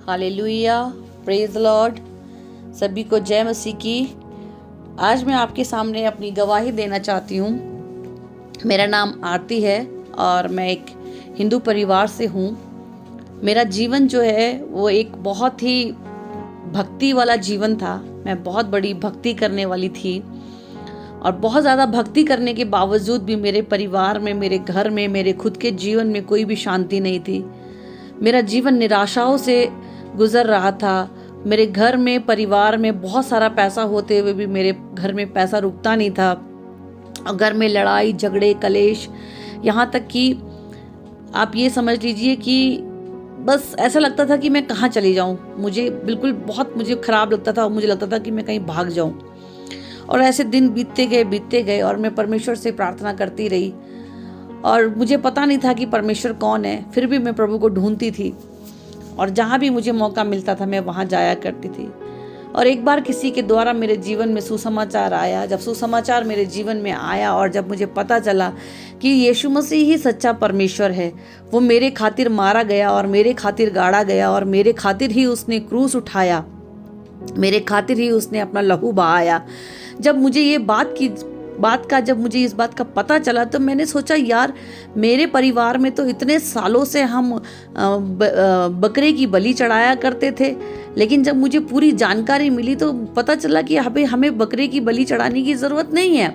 Hallelujah, praise the Lord. सभी को जय मसीह की। आज मैं आपके सामने अपनी गवाही देना चाहती हूँ। मेरा नाम आरती है और मैं एक हिंदू परिवार से हूँ। मेरा जीवन जो है वो एक बहुत ही भक्ति वाला जीवन था। मैं बहुत बड़ी भक्ति करने वाली थी और बहुत ज़्यादा भक्ति करने के बावजूद भी मेरे परिवार में, मेरे घर में, मेरे खुद के जीवन में कोई भी शांति नहीं थी। मेरा जीवन निराशाओं से गुजर रहा था। मेरे घर में, परिवार में बहुत सारा पैसा होते हुए भी मेरे घर में पैसा रुकता नहीं था और घर में लड़ाई झगड़े कलेश, यहाँ तक कि आप ये समझ लीजिए कि बस ऐसा लगता था कि मैं कहाँ चली जाऊँ। मुझे बिल्कुल मुझे ख़राब लगता था और मुझे लगता था कि मैं कहीं भाग जाऊँ। और ऐसे दिन बीतते गए और मैं परमेश्वर से प्रार्थना करती रही और मुझे पता नहीं था कि परमेश्वर कौन है। फिर भी मैं प्रभु को ढूंढती थी और जहाँ भी मुझे मौका मिलता था मैं वहाँ जाया करती थी। और एक बार किसी के द्वारा मेरे जीवन में सुसमाचार आया। जब सुसमाचार मेरे जीवन में आया और जब मुझे पता चला कि यीशु मसीह ही सच्चा परमेश्वर है, वो मेरे खातिर मारा गया और मेरे खातिर गाड़ा गया और मेरे खातिर ही उसने क्रूस उठाया, मेरे खातिर ही उसने अपना लहू बहाया। जब मुझे जब मुझे इस बात का पता चला तो मैंने सोचा, यार मेरे परिवार में तो इतने सालों से हम बकरे की बलि चढ़ाया करते थे, लेकिन जब मुझे पूरी जानकारी मिली तो पता चला कि हमें बकरे की बलि चढ़ाने की ज़रूरत नहीं है,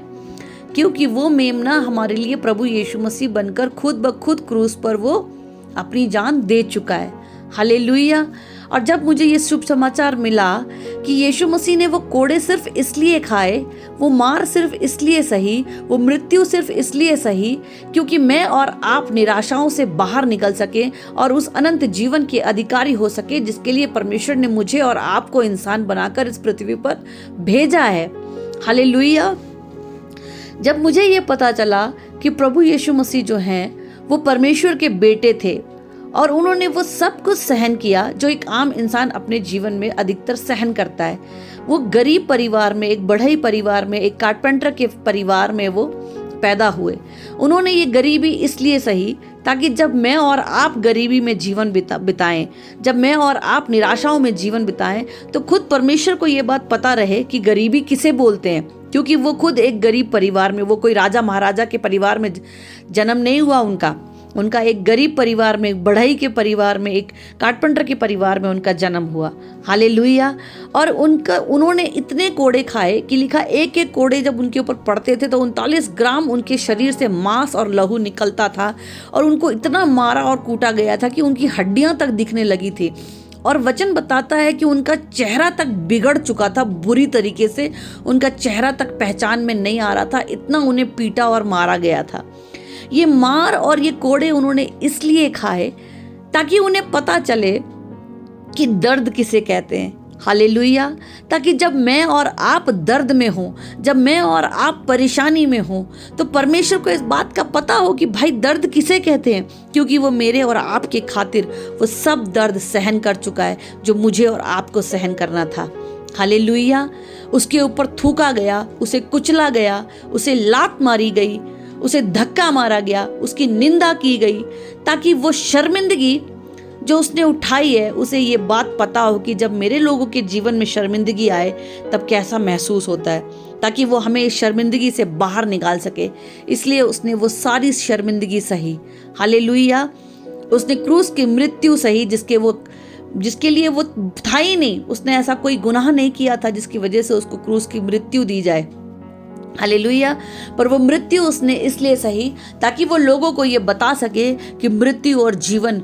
क्योंकि वो मेमना हमारे लिए प्रभु यीशु मसीह बनकर खुद ब खुद क्रूस पर वो अपनी जान दे चुका है। हालेलुया। और जब मुझे ये शुभ समाचार मिला कि यीशु मसीह ने वो कोड़े सिर्फ इसलिए खाए, वो मार सिर्फ इसलिए सही, वो मृत्यु सिर्फ इसलिए सही क्योंकि मैं और आप निराशाओं से बाहर निकल सके और उस अनंत जीवन के अधिकारी हो सके जिसके लिए परमेश्वर ने मुझे और आपको इंसान बनाकर इस पृथ्वी पर भेजा है। हालेलुया। जब मुझे ये पता चला कि प्रभु यीशु मसीह जो हैं वो परमेश्वर के बेटे थे और उन्होंने वो सब कुछ सहन किया जो एक आम इंसान अपने जीवन में अधिकतर सहन करता है। वो गरीब परिवार में, एक बढ़ई परिवार में, एक कारपेंटर के परिवार में वो पैदा हुए। उन्होंने ये गरीबी इसलिए सही ताकि जब मैं और आप गरीबी में जीवन बिताएं, जब मैं और आप निराशाओं में जीवन बिताएं, तो खुद परमेश्वर को ये बात पता रहे कि गरीबी किसे बोलते हैं, क्योंकि वो खुद एक गरीब परिवार में, वो कोई राजा महाराजा के परिवार में जन्म नहीं हुआ। उनका एक गरीब परिवार में, एक बढ़ई के परिवार में, एक कारपेंटर के परिवार में उनका जन्म हुआ। हालेलुया। और उन्होंने इतने कोड़े खाए कि लिखा एक एक कोड़े जब उनके ऊपर पड़ते थे तो 39 ग्राम उनके शरीर से मांस और लहू निकलता था और उनको इतना मारा और कूटा गया था कि उनकी हड्डियां तक दिखने लगी थी। और वचन बताता है कि उनका चेहरा तक बिगड़ चुका था, बुरी तरीके से उनका चेहरा तक पहचान में नहीं आ रहा था, इतना उन्हें पीटा और मारा गया था। ये मार और ये कोड़े उन्होंने इसलिए खाए ताकि उन्हें पता चले कि दर्द किसे कहते हैं। हालेलुया। ताकि जब मैं और आप दर्द में हों, जब मैं और आप परेशानी में हों, तो परमेश्वर को इस बात का पता हो कि भाई दर्द किसे कहते हैं, क्योंकि वो मेरे और आपके खातिर वो सब दर्द सहन कर चुका है जो मुझे और आपको सहन करना था। हालेलुया। उसके ऊपर थूका गया, उसे कुचला गया, उसे लात मारी गई, उसे धक्का मारा गया, उसकी निंदा की गई, ताकि वो शर्मिंदगी जो उसने उठाई है उसे ये बात पता हो कि जब मेरे लोगों के जीवन में शर्मिंदगी आए तब कैसा महसूस होता है, ताकि वो हमें इस शर्मिंदगी से बाहर निकाल सके। इसलिए उसने वो सारी शर्मिंदगी सही। हालेलुया। उसने क्रूस की मृत्यु सही जिसके लिए वो था ही नहीं। उसने ऐसा कोई गुनाह नहीं किया था जिसकी वजह से उसको क्रूस की मृत्यु दी जाए। हालेलुया। पर वो मृत्यु उसने इसलिए सही ताकि वो लोगों को ये बता सके कि मृत्यु और जीवन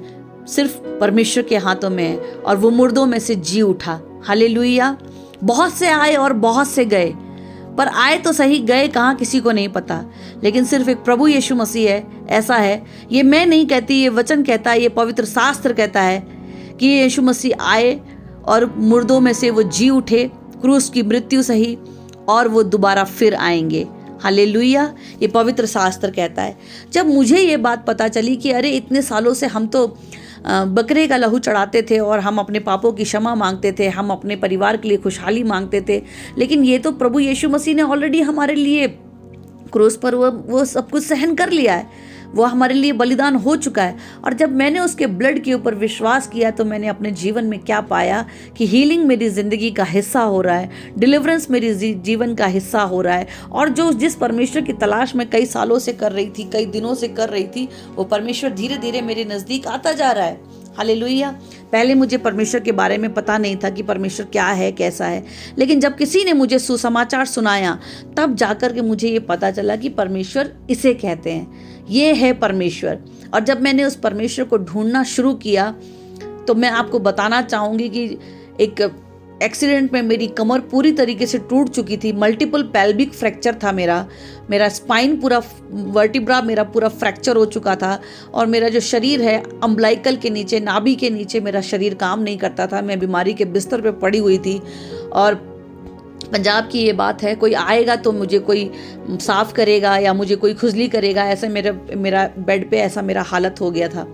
सिर्फ परमेश्वर के हाथों में है और वो मुर्दों में से जी उठा। हालेलुया। बहुत से आए और बहुत से गए, पर आए तो सही, गए कहाँ किसी को नहीं पता, लेकिन सिर्फ एक प्रभु यीशु मसीह है। ऐसा है, ये मैं नहीं कहती, ये वचन कहता है, ये पवित्र शास्त्र कहता है कि यीशु मसीह आए और मुर्दों में से वो जी उठे, क्रूस की मृत्यु सही, और वो दोबारा फिर आएंगे। हालेलुया। ये पवित्र शास्त्र कहता है। जब मुझे ये बात पता चली कि अरे इतने सालों से हम तो बकरे का लहू चढ़ाते थे और हम अपने पापों की क्षमा मांगते थे, हम अपने परिवार के लिए खुशहाली मांगते थे, लेकिन ये तो प्रभु यीशु मसीह ने ऑलरेडी हमारे लिए क्रूस पर वो सब कुछ सहन कर लिया है। वो हमारे लिए बलिदान हो चुका है। और जब मैंने उसके ब्लड के ऊपर विश्वास किया तो मैंने अपने जीवन में क्या पाया कि हीलिंग मेरी ज़िंदगी का हिस्सा हो रहा है, डिलीवरेंस मेरी जीवन का हिस्सा हो रहा है। और जो जिस परमेश्वर की तलाश में कई सालों से कर रही थी, कई दिनों से कर रही थी, वो परमेश्वर धीरे धीरे मेरे नज़दीक आता जा रहा है। हालेलुया। पहले मुझे परमेश्वर के बारे में पता नहीं था कि परमेश्वर क्या है, कैसा है, लेकिन जब किसी ने मुझे सुसमाचार सुनाया तब जाकर के मुझे ये पता चला कि परमेश्वर इसे कहते हैं, ये है परमेश्वर। और जब मैंने उस परमेश्वर को ढूंढना शुरू किया तो मैं आपको बताना चाहूँगी कि एक एक्सीडेंट में मेरी कमर पूरी तरीके से टूट चुकी थी। मल्टीपल पेल्विक फ्रैक्चर था मेरा स्पाइन पूरा, वर्टिब्रा मेरा पूरा फ्रैक्चर हो चुका था। और मेरा जो शरीर है, अम्बलाइकल के नीचे, नाभि के नीचे मेरा शरीर काम नहीं करता था। मैं बीमारी के बिस्तर पे पड़ी हुई थी। और पंजाब की ये बात है, कोई आएगा तो मुझे कोई साफ़ करेगा या मुझे कोई खुजली करेगा, ऐसे मेरा बेड पे ऐसा मेरा हालत हो गया था।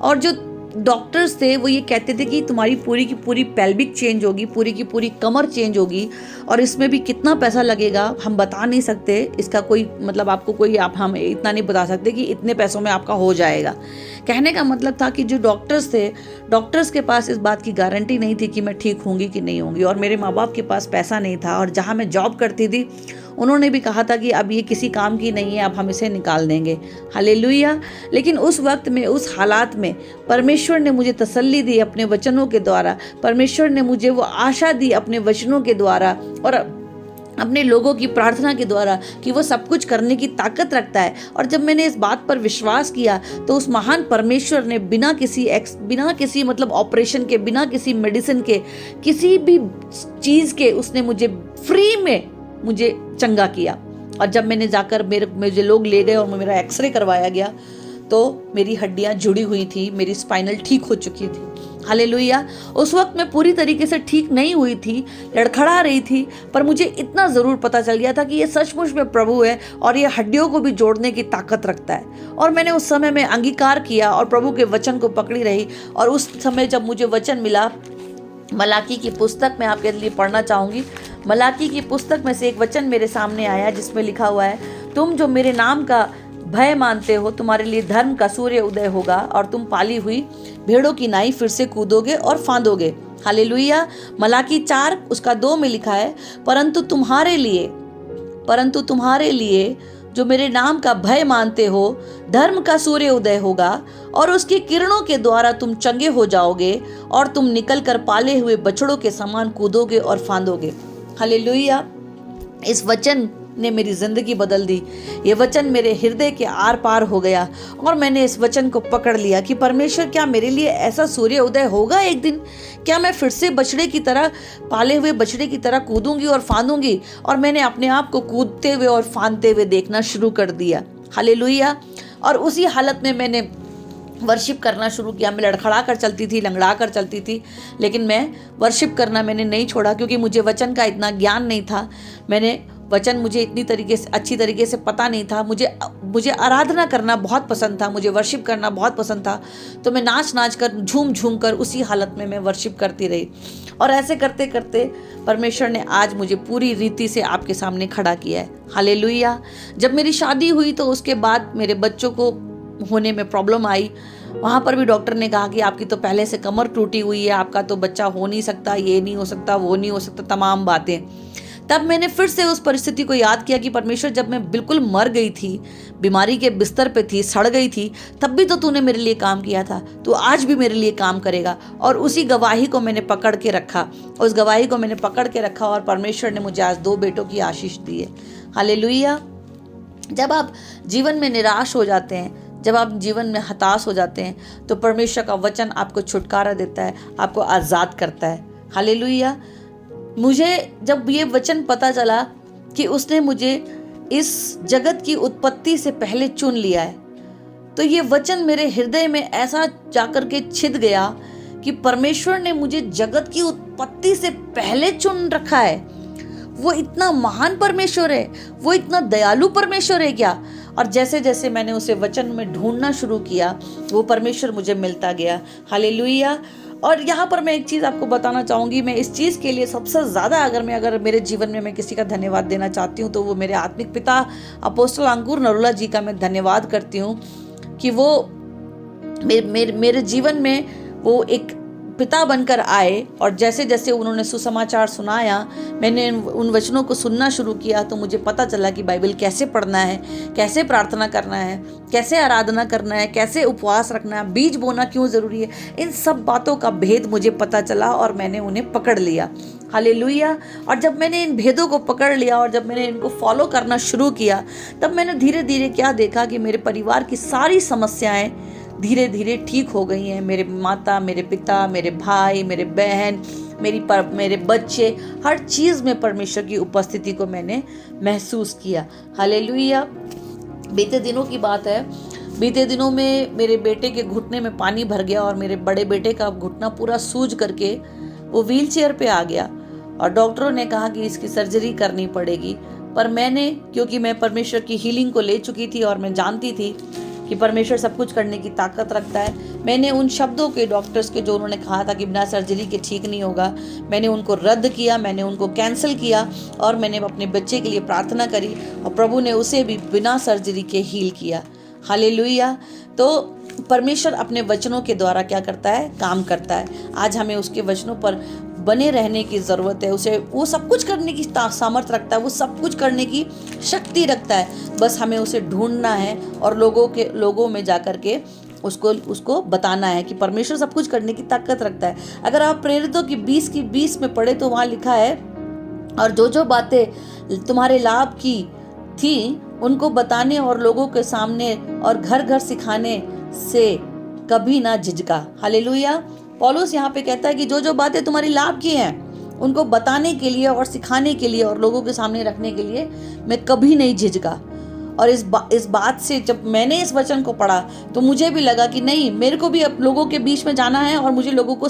और जो डॉक्टर्स थे वो ये कहते थे कि तुम्हारी पूरी की पूरी पेल्विक चेंज होगी, पूरी की पूरी कमर चेंज होगी, और इसमें भी कितना पैसा लगेगा हम बता नहीं सकते। इसका कोई मतलब आपको कोई हम इतना नहीं बता सकते कि इतने पैसों में आपका हो जाएगा। कहने का मतलब था कि जो डॉक्टर्स थे, डॉक्टर्स के पास इस बात की गारंटी नहीं थी कि मैं ठीक होंगी कि नहीं होंगी। और मेरे माँ बाप के पास पैसा नहीं था, और जहाँ मैं जॉब करती थी उन्होंने भी कहा था कि अब ये किसी काम की नहीं है, अब हम इसे निकाल देंगे। हालेलुया। लेकिन उस वक्त में, उस हालात में परमेश्वर ने मुझे तसल्ली दी अपने वचनों के द्वारा। परमेश्वर ने मुझे वो आशा दी अपने वचनों के द्वारा और अपने लोगों की प्रार्थना के द्वारा कि वो सब कुछ करने की ताकत रखता है। और जब मैंने इस बात पर विश्वास किया तो उस महान परमेश्वर ने बिना किसी मतलब ऑपरेशन के, बिना किसी मेडिसिन के, किसी भी चीज़ के, उसने मुझे फ्री में मुझे चंगा किया। और जब मैंने जाकर मुझे लोग ले गए और मेरा एक्सरे करवाया गया तो मेरी हड्डियां जुड़ी हुई थी, मेरी स्पाइनल ठीक हो चुकी थी। हालेलुया। उस वक्त मैं पूरी तरीके से ठीक नहीं हुई थी, लड़खड़ा रही थी, पर मुझे इतना ज़रूर पता चल गया था कि ये सचमुच में प्रभु है और ये हड्डियों को भी जोड़ने की ताकत रखता है। और मैंने उस समय में अंगीकार किया और प्रभु के वचन को पकड़ी रही। और उस समय जब मुझे वचन मिला, मलाकी की पुस्तक मैं आपके लिए पढ़ना चाहूँगी। मलाकी की पुस्तक में से एक वचन मेरे सामने आया जिसमें लिखा हुआ है, तुम जो मेरे नाम का भय मानते हो, तुम्हारे लिए धर्म का सूर्य उदय होगा और तुम पाली हुई भेड़ों की नाई फिर से कूदोगे और फांदोगे। हालेलुया। मलाकी 4 उसका 2 में लिखा है, परंतु तुम्हारे लिए जो मेरे नाम का भय मानते हो, धर्म का सूर्य उदय होगा और उसकी किरणों के द्वारा तुम चंगे हो जाओगे और तुम निकलकर पाले हुए बछड़ों के समान कूदोगे और फांदोगे। हालेलुया। इस वचन ने मेरी जिंदगी बदल दी। ये वचन मेरे हृदय के आर पार हो गया और मैंने इस वचन को पकड़ लिया कि परमेश्वर, क्या मेरे लिए ऐसा सूर्य उदय होगा एक दिन? क्या मैं फिर से बछड़े की तरह, पाले हुए बछड़े की तरह कूदूंगी और फांदूंगी? और मैंने अपने आप को कूदते हुए और फांदते हुए देखना शुरू कर दिया। हालेलुया। और उसी हालत में मैंने वर्शिप करना शुरू किया। मैं लड़खड़ा कर चलती थी, लंगड़ा कर चलती थी, लेकिन मैं वर्शिप करना मैंने नहीं छोड़ा, क्योंकि मुझे वचन का इतना ज्ञान नहीं था। वचन मुझे इतनी तरीके से, अच्छी तरीके से पता नहीं था। मुझे आराधना करना बहुत पसंद था, मुझे वर्शिप करना बहुत पसंद था। तो मैं नाच कर, झूम कर उसी हालत में मैं वर्शिप करती रही। और ऐसे करते करते परमेश्वर ने आज मुझे पूरी रीति से आपके सामने खड़ा किया है। हालेलुया। जब मेरी शादी हुई तो उसके बाद मेरे बच्चों को होने में प्रॉब्लम आई। वहाँ पर भी डॉक्टर ने कहा कि आपकी तो पहले से कमर टूटी हुई है, आपका तो बच्चा हो नहीं सकता, ये नहीं हो सकता, वो नहीं हो सकता, तमाम बातें। तब मैंने फिर से उस परिस्थिति को याद किया कि परमेश्वर, जब मैं बिल्कुल मर गई थी, बीमारी के बिस्तर पे थी, सड़ गई थी, तब भी तो तूने मेरे लिए काम किया था, तो आज भी मेरे लिए काम करेगा। और उसी गवाही को मैंने पकड़ के रखा और परमेश्वर ने मुझे आज 2 बेटों की आशीष दी है। हालेलुया। जब आप जीवन में निराश हो जाते हैं, जब आप जीवन में हताश हो जाते हैं, तो परमेश्वर का वचन आपको छुटकारा देता है, आपको आज़ाद करता है। हालेलुया। मुझे जब ये वचन पता चला कि उसने मुझे इस जगत की उत्पत्ति से पहले चुन लिया है, तो ये वचन मेरे हृदय में ऐसा जाकर के छिद गया कि परमेश्वर ने मुझे जगत की उत्पत्ति से पहले चुन रखा है। वो इतना महान परमेश्वर है, वो इतना दयालु परमेश्वर है क्या? और जैसे जैसे मैंने उसे वचन में ढूंढना शुरू किया, वो परमेश्वर मुझे मिलता गया। हालेलुया। और यहाँ पर मैं एक चीज़ आपको बताना चाहूँगी। मैं इस चीज़ के लिए सबसे ज़्यादा अगर मेरे जीवन में मैं किसी का धन्यवाद देना चाहती हूँ तो वो मेरे आत्मिक पिता अपोस्टल अंकुर नरूला जी का मैं धन्यवाद करती हूँ। कि वो मेरे जीवन में वो एक पिता बनकर आए, और जैसे जैसे उन्होंने सुसमाचार सुनाया, मैंने उन वचनों को सुनना शुरू किया, तो मुझे पता चला कि बाइबल कैसे पढ़ना है, कैसे प्रार्थना करना है, कैसे आराधना करना है, कैसे उपवास रखना है, बीज बोना क्यों ज़रूरी है। इन सब बातों का भेद मुझे पता चला और मैंने उन्हें पकड़ लिया। हालेलुया। और जब मैंने इन भेदों को पकड़ लिया और जब मैंने इनको फॉलो करना शुरू किया, तब मैंने धीरे धीरे क्या देखा कि मेरे परिवार की सारी समस्याएं धीरे धीरे ठीक हो गई हैं। मेरे माता, मेरे पिता, मेरे भाई, मेरे बहन, मेरे बच्चे, हर चीज़ में परमेश्वर की उपस्थिति को मैंने महसूस किया। हालेलुया। बीते दिनों की बात है, बीते दिनों में मेरे बेटे के घुटने में पानी भर गया और मेरे बड़े बेटे का घुटना पूरा सूज करके वो व्हील चेयर पे आ गया, और डॉक्टरों ने कहा कि इसकी सर्जरी करनी पड़ेगी। पर मैंने, क्योंकि मैं परमेश्वर की हीलिंग को ले चुकी थी और मैं जानती थी कि परमेश्वर सब कुछ करने की ताकत रखता है, मैंने उन शब्दों के डॉक्टर्स के जो उन्होंने कहा था कि बिना सर्जरी के ठीक नहीं होगा, मैंने उनको रद्द किया, मैंने उनको कैंसिल किया, और मैंने अपने बच्चे के लिए प्रार्थना करी, और प्रभु ने उसे भी बिना सर्जरी के हील किया। हालेलुया। तो परमेश्वर अपने वचनों के द्वारा क्या करता है, काम करता है। आज हमें उसके वचनों पर बने रहने की ज़रूरत है। उसे वो सब कुछ करने की सामर्थ्य रखता है, वो सब कुछ करने की शक्ति रखता है। बस हमें उसे ढूंढना है और लोगों में जाकर के उसको बताना है कि परमेश्वर सब कुछ करने की ताकत रखता है। अगर आप प्रेरितों की 20 में पढ़े तो वहाँ लिखा है, और जो बातें तुम्हारे लाभ की थी उनको बताने और लोगों के सामने और घर घर सिखाने से कभी ना झिझका। हालेलुया। पौलुस यहाँ पे कहता है कि जो बातें तुम्हारी लाभ की हैं उनको बताने के लिए और सिखाने के लिए और लोगों के सामने रखने के लिए मैं कभी नहीं झिझका। और इस बात से जब मैंने इस वचन को पढ़ा तो मुझे भी लगा कि नहीं, मेरे को भी अब लोगों के बीच में जाना है और मुझे लोगों को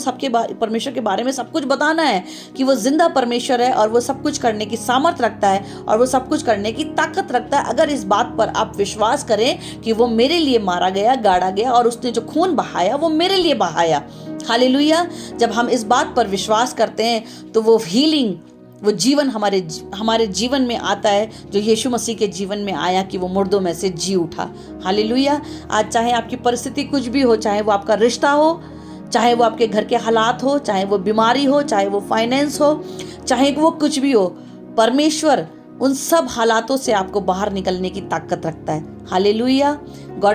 परमेश्वर के बारे में सब कुछ बताना है कि वो जिंदा परमेश्वर है और वो सब कुछ करने की सामर्थ रखता है और वो सब कुछ करने की ताकत रखता है। अगर इस बात पर आप विश्वास करें कि वो मेरे लिए मारा गया, गाड़ा गया, और उसने जो खून बहाया वो मेरे लिए बहाया। हालेलुया। जब हम इस बात पर विश्वास करते हैं तो वो हीलिंग, वो जीवन हमारे जीवन में आता है, जो यीशु मसीह के जीवन में आया कि वो मुर्दों में से जी उठा। हालेलुया। आज चाहे आपकी परिस्थिति कुछ भी हो, चाहे वो आपका रिश्ता हो, चाहे वो आपके घर के हालात हो, चाहे वो बीमारी हो, चाहे वो फाइनेंस हो, चाहे वो कुछ भी हो, परमेश्वर उन सब हालातों से आपको बाहर निकलने की ताकत रखता है। हालेलुया। गॉड